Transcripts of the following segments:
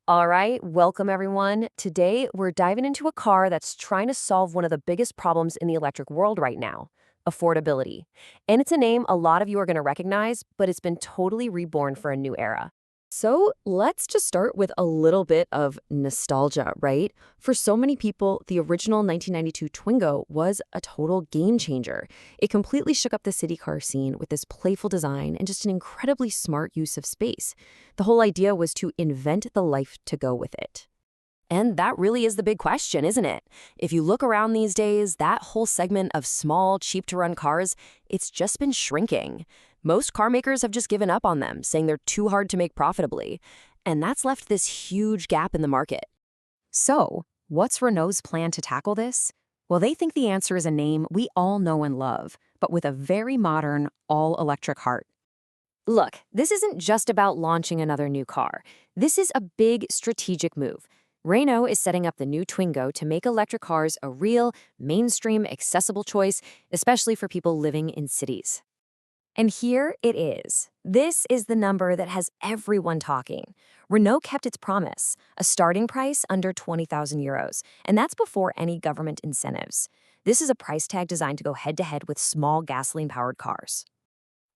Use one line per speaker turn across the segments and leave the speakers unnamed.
All right, welcome everyone. Today, we're diving into a car that's trying to solve one of the biggest problems in the electric world right now, affordability. And it's a name a lot of you are going to recognize, but it's been totally reborn for a new era. So let's just start with a little bit of nostalgia, right? For so many people, the original 1992 Twingo was a total game changer. It completely shook up the city car scene with this playful design and just an incredibly smart use of space. The whole idea was to invent the life to go with it. And that really is the big question, isn't it? If you look around these days, that whole segment of small, cheap-to-run cars, it's just been shrinking. Most car makers have just given up on them, saying they're too hard to make profitably. And that's left this huge gap in the market. So, what's Renault's plan to tackle this? Well, they think the answer is a name we all know and love, but with a very modern, all-electric heart. Look, this isn't just about launching another new car. This is a big strategic move. Renault is setting up the new Twingo to make electric cars a real, mainstream, accessible choice, especially for people living in cities. And here it is. This is the number that has everyone talking. Renault kept its promise, a starting price under 20,000 euros, and that's before any government incentives. This is a price tag designed to go head-to-head with small gasoline-powered cars.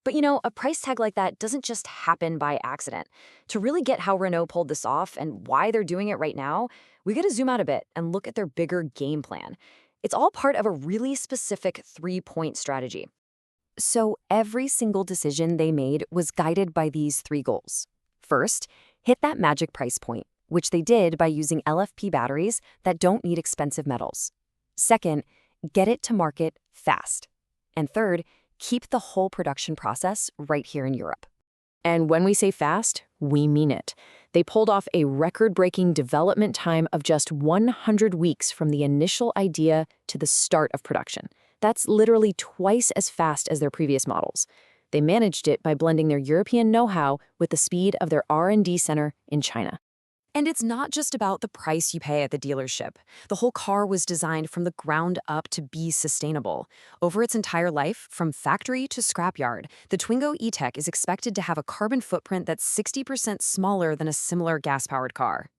But a price tag like that doesn't just happen by accident. To really get how Renault pulled this off and why they're doing it right now, we gotta zoom out a bit and look at their bigger game plan. It's all part of a really specific three-point strategy. So every single decision they made was guided by these three goals. First, hit that magic price point, which they did by using LFP batteries that don't need expensive metals. Second, get it to market fast. And third, keep the whole production process right here in Europe. And when we say fast, we mean it. They pulled off a record-breaking development time of just 100 weeks from the initial idea to the start of production. That's literally twice as fast as their previous models. They managed it by blending their European know-how with the speed of their R&D center in China. And it's not just about the price you pay at the dealership. The whole car was designed from the ground up to be sustainable. Over its entire life, from factory to scrapyard, the Twingo E-Tech is expected to have a carbon footprint that's 60% smaller than a similar gas-powered car.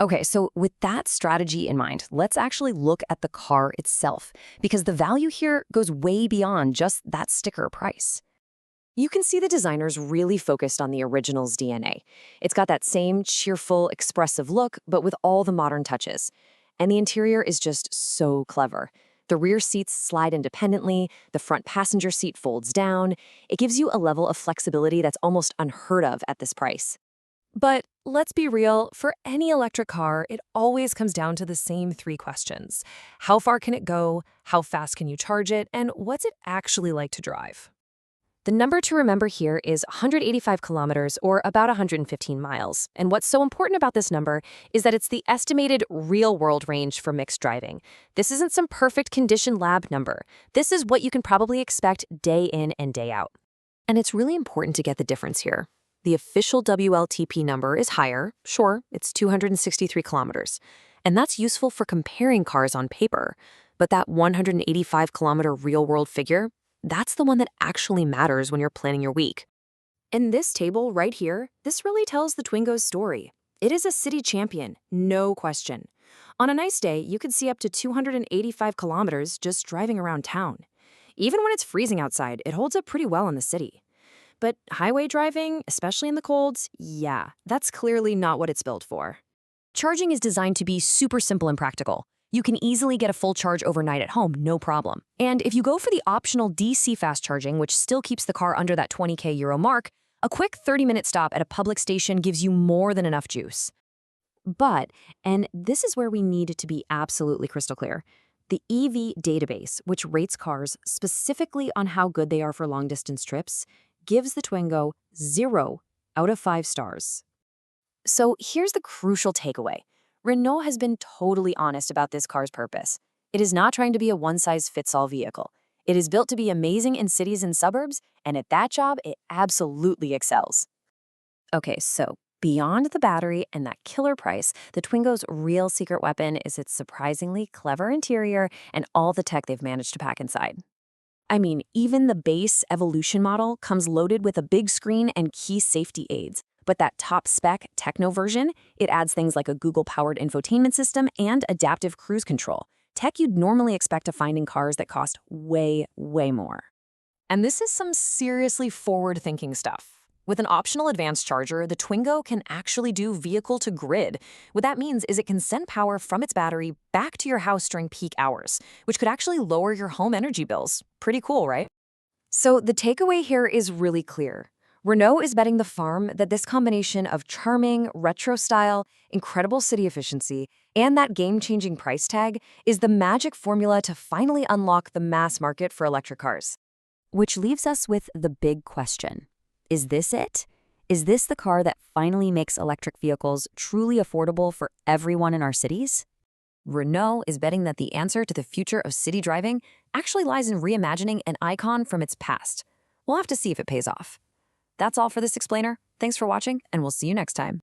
Okay, so with that strategy in mind, let's actually look at the car itself, because the value here goes way beyond just that sticker price. You can see the designers really focused on the original's DNA. It's got that same cheerful, expressive look, but with all the modern touches. And the interior is just so clever. The rear seats slide independently, the front passenger seat folds down. It gives you a level of flexibility that's almost unheard of at this price. But let's be real, for any electric car, it always comes down to the same three questions. How far can it go? How fast can you charge it? And what's it actually like to drive? The number to remember here is 185 kilometers, or about 115 miles. And what's so important about this number is that it's the estimated real-world range for mixed driving. This isn't some perfect condition lab number. This is what you can probably expect day in and day out. And it's really important to get the difference here. The official WLTP number is higher. Sure, it's 263 kilometers. And that's useful for comparing cars on paper. But that 185-kilometer real-world figure, that's the one that actually matters when you're planning your week. In this table right here, this really tells the Twingo's story. It is a city champion, no question. On a nice day, you could see up to 285 kilometers just driving around town. Even when it's freezing outside, it holds up pretty well in the city. But highway driving, especially in the colds, yeah, that's clearly not what it's built for. Charging is designed to be super simple and practical. You can easily get a full charge overnight at home, no problem. And if you go for the optional DC fast charging, which still keeps the car under that 20k euro mark, a quick 30-minute stop at a public station gives you more than enough juice. But, and this is where we need to be absolutely crystal clear, the EV database, which rates cars specifically on how good they are for long-distance trips, gives the Twingo 0 out of 5 stars. So here's the crucial takeaway. Renault has been totally honest about this car's purpose. It is not trying to be a one-size-fits-all vehicle. It is built to be amazing in cities and suburbs, and at that job, it absolutely excels. Okay, so beyond the battery and that killer price, the Twingo's real secret weapon is its surprisingly clever interior and all the tech they've managed to pack inside. I mean, even the base Evolution model comes loaded with a big screen and key safety aids,
But that top-spec techno version, it adds things like a Google-powered infotainment system and adaptive cruise control, tech you'd normally expect to find in cars that cost way, way more.
And this is some seriously forward-thinking stuff. With an optional advanced charger, the Twingo can actually do vehicle-to-grid. What that means is it can send power from its battery back to your house during peak hours, which could actually lower your home energy bills. Pretty cool, right? So the takeaway here is really clear. Renault is betting the farm that this combination of charming, retro style, incredible city efficiency, and that game-changing price tag is the magic formula to finally unlock the mass market for electric cars.
Which leaves us with the big question. Is this it? Is this the car that finally makes electric vehicles truly affordable for everyone in our cities?
Renault is betting that the answer to the future of city driving actually lies in reimagining an icon from its past. We'll have to see if it pays off. That's all for this explainer. Thanks for watching, and we'll see you next time.